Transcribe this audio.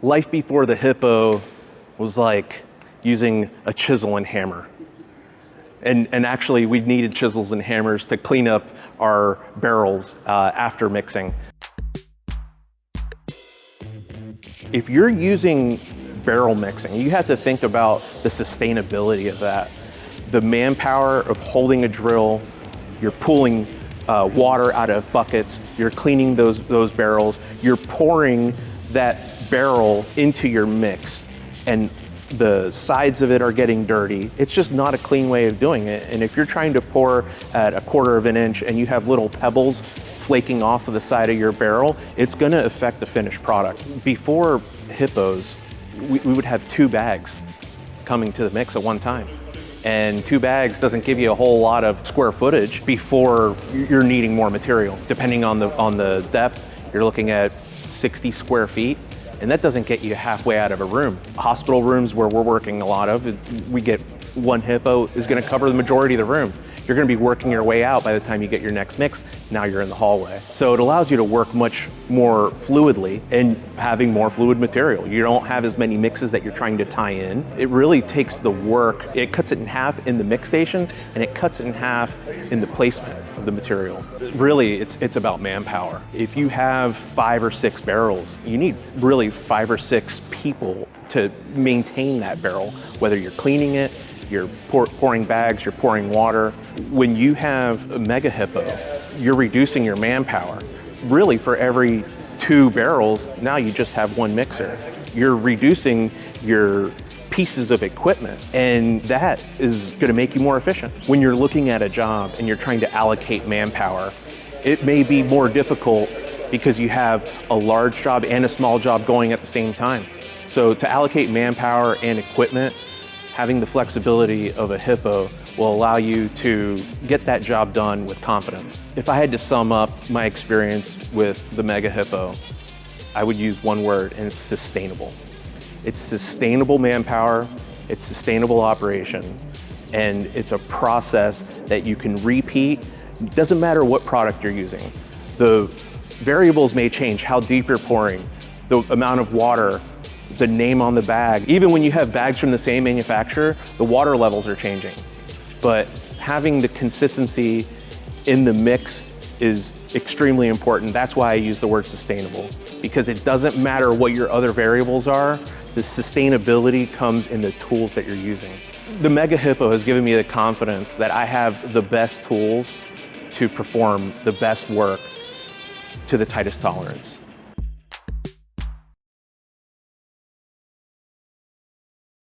Life before the Hippo was like using a chisel and hammer. And actually, we needed chisels and hammers to clean up our barrels after mixing. If you're using barrel mixing, you have to think about the sustainability of that. The manpower of holding a drill, you're pulling water out of buckets, you're cleaning those barrels, you're pouring that barrel into your mix, and the sides of it are getting dirty. It's just not a clean way of doing it. And if you're trying to pour at 1/4 of an inch and you have little pebbles flaking off of the side of your barrel, it's gonna affect the finished product. Before Hippos, we would have 2 bags coming to the mix at one time. And 2 bags doesn't give you a whole lot of square footage before you're needing more material. Depending on the depth, you're looking at 60 square feet. And that doesn't get you halfway out of a room. Hospital rooms where we're working a lot of, we get 1 Hippo is gonna cover the majority of the room. You're gonna be working your way out by the time you get your next mix. Now you're in the hallway. So it allows you to work much more fluidly and having more fluid material. You don't have as many mixes that you're trying to tie in. It really takes the work, it cuts it in half in the mix station, and it cuts it in half in the placement of the material. Really, it's about manpower. If you have 5 or 6 barrels, you need really 5 or 6 people to maintain that barrel, whether you're cleaning it, you're pouring bags, you're pouring water. When you have a Mega Hippo, you're reducing your manpower. Really, for every 2 barrels, now you just have 1 mixer. You're reducing your pieces of equipment, and that is gonna make you more efficient. When you're looking at a job and you're trying to allocate manpower, it may be more difficult because you have a large job and a small job going at the same time. So to allocate manpower and equipment, having the flexibility of a Hippo will allow you to get that job done with confidence. If I had to sum up my experience with the Mega Hippo, I would use one word, and it's sustainable. It's sustainable manpower, it's sustainable operation, and it's a process that you can repeat. It doesn't matter what product you're using. The variables may change, how deep you're pouring, the amount of water, the name on the bag. Even when you have bags from the same manufacturer, the water levels are changing. But having the consistency in the mix is extremely important. That's why I use the word sustainable, because it doesn't matter what your other variables are, the sustainability comes in the tools that you're using. The Mega Hippo has given me the confidence that I have the best tools to perform the best work to the tightest tolerance.